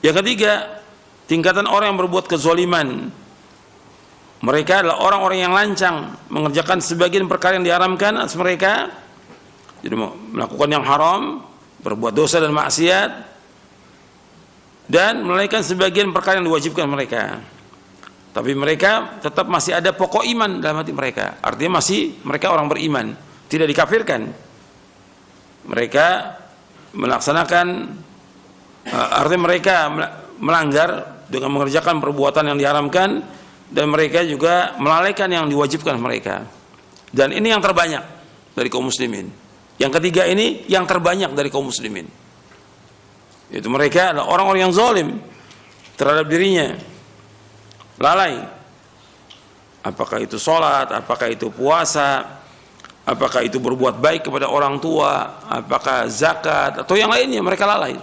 Yang ketiga, tingkatan orang yang berbuat kezaliman. Mereka adalah orang-orang yang lancang mengerjakan sebagian perkara yang diharamkan atas mereka. Jadi melakukan yang haram, berbuat dosa dan maksiat, dan melalaikan sebagian perkara yang diwajibkan mereka. Tapi mereka tetap masih ada pokok iman dalam hati mereka. Artinya masih mereka orang beriman, tidak dikafirkan. Mereka melaksanakan, artinya mereka melanggar dengan mengerjakan perbuatan yang diharamkan, dan mereka juga melalaikan yang diwajibkan mereka. Dan ini yang terbanyak dari kaum muslimin. Yang ketiga ini yang terbanyak dari kaum muslimin. Itu mereka adalah orang-orang yang zalim terhadap dirinya, lalai. Apakah itu sholat, apakah itu puasa, apakah itu berbuat baik kepada orang tua, apakah zakat, atau yang lainnya, mereka lalai.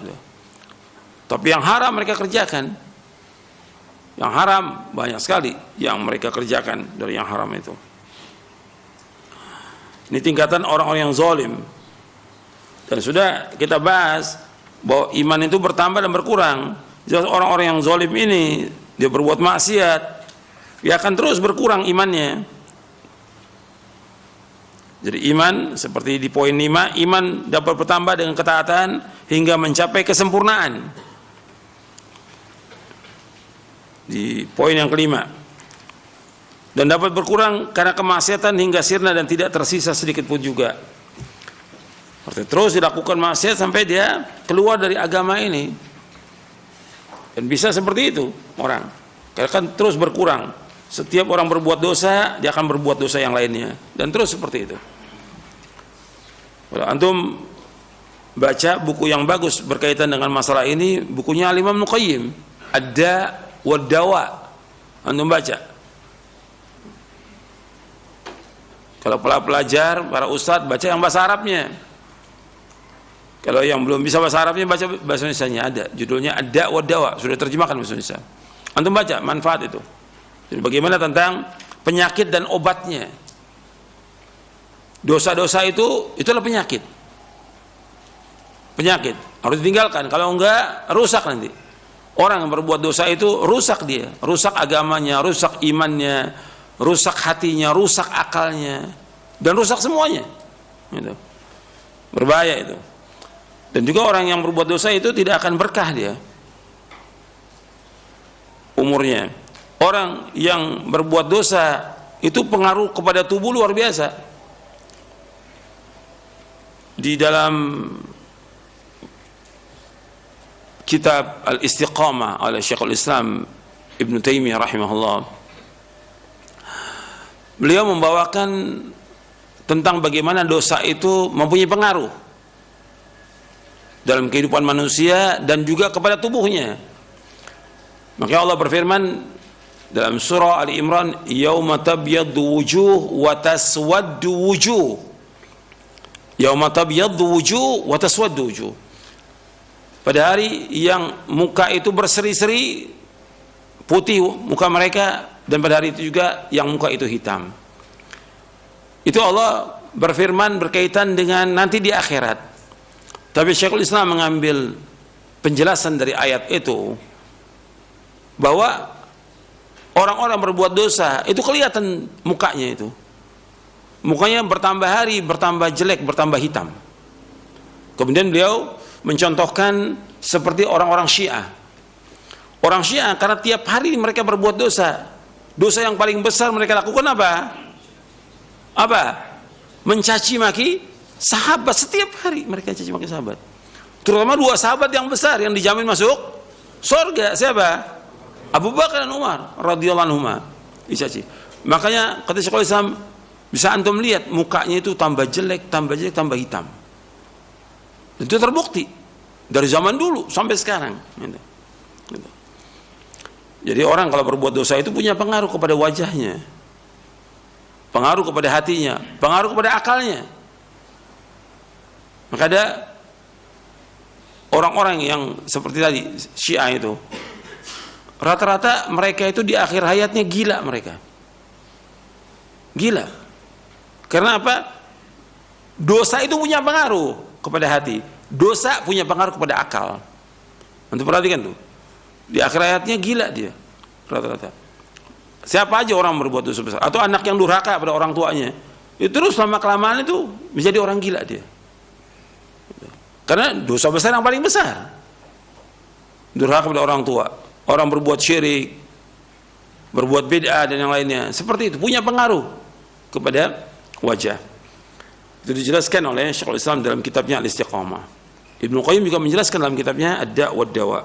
Tapi yang haram mereka kerjakan. Yang haram banyak sekali yang mereka kerjakan dari yang haram itu. Ini tingkatan orang-orang yang zalim. Dan sudah kita bahas bahwa iman itu bertambah dan berkurang. Jelas orang-orang yang zalim ini, dia berbuat maksiat, dia akan terus berkurang imannya. Jadi iman seperti di poin 5, iman dapat bertambah dengan ketaatan hingga mencapai kesempurnaan. Di poin yang kelima, dan dapat berkurang karena kemaksiatan hingga sirna dan tidak tersisa sedikit pun juga. Artinya terus dilakukan maksiat sampai dia keluar dari agama ini. Dan bisa seperti itu orang, karena kan terus berkurang. Setiap orang berbuat dosa, dia akan berbuat dosa yang lainnya, dan terus seperti itu. Kalau antum baca buku yang bagus berkaitan dengan masalah ini, bukunya Al-Imam Ibnu Qayyim, Ad-Da' wad-Dawa, antum baca. Kalau pelajar, para ustadz, baca yang bahasa Arabnya. Kalau yang belum bisa bahasa Arabnya, baca bahasa Indonesianya, ada judulnya Ad-Da' wad-Dawa, sudah terjemahkan bahasa Indonesia. Antum baca manfaat itu. Jadi bagaimana tentang penyakit dan obatnya. Dosa-dosa itu, itulah penyakit. Penyakit harus ditinggalkan, kalau enggak rusak nanti. Orang yang berbuat dosa itu rusak dia, rusak agamanya, rusak imannya, rusak hatinya, rusak akalnya, dan rusak semuanya. Gitu. Berbahaya itu. Dan juga orang yang berbuat dosa itu tidak akan berkah dia umurnya. Orang yang berbuat dosa itu pengaruh kepada tubuh luar biasa. Di dalam kitab Al-Istiqamah oleh Syekhul Islam Ibn Taimiyah rahimahullah, beliau membawakan tentang bagaimana dosa itu mempunyai pengaruh dalam kehidupan manusia dan juga kepada tubuhnya. Maka Allah berfirman dalam surah Ali Imran, yauma tabyaddu wujuh wa taswaddu wujuh. Yauma tabyaddu wujuh wa taswaddu wujuh. Pada hari yang muka itu berseri-seri putih muka mereka, dan pada hari itu juga yang muka itu hitam. Itu Allah berfirman berkaitan dengan nanti di akhirat. Tapi Syekhul Islam mengambil penjelasan dari ayat itu bahwa orang-orang berbuat dosa itu kelihatan mukanya itu. Mukanya bertambah hari, bertambah jelek, bertambah hitam. Kemudian beliau mencontohkan seperti orang-orang Syiah. Orang Syiah karena tiap hari mereka berbuat dosa. Dosa yang paling besar mereka lakukan apa? Apa? Mencaci maki sahabat. Setiap hari mereka caci maki sahabat. Terutama dua sahabat yang besar yang dijamin masuk surga. Siapa? Abu Bakar dan Umar radhiyallahu anhuma. Dicaci. Makanya kata Syekhul Islam, bisa antum lihat mukanya itu tambah jelek, tambah hitam. Itu terbukti dari zaman dulu sampai sekarang. Jadi orang kalau berbuat dosa itu punya pengaruh kepada wajahnya, pengaruh kepada hatinya, pengaruh kepada akalnya. Maka ada orang-orang yang seperti tadi Syiah itu, rata-rata mereka itu di akhir hayatnya gila mereka. Gila. Karena apa? Dosa itu punya pengaruh kepada hati. Dosa punya pengaruh kepada akal. Nanti perhatikan tuh. Di akhir hayatnya gila dia rata-rata. Siapa aja orang berbuat dosa besar, atau anak yang durhaka pada orang tuanya, itu terus lama kelamaan itu menjadi orang gila dia. Karena dosa besar yang paling besar, durhaka pada orang tua, orang berbuat syirik, berbuat bid'ah dan yang lainnya, seperti itu punya pengaruh kepada wajah. Itu dijelaskan oleh Syekhul Islam dalam kitabnya Al-Istiqamah. Ibnu Qayyim juga menjelaskan dalam kitabnya Ad-Da' wad Dawa.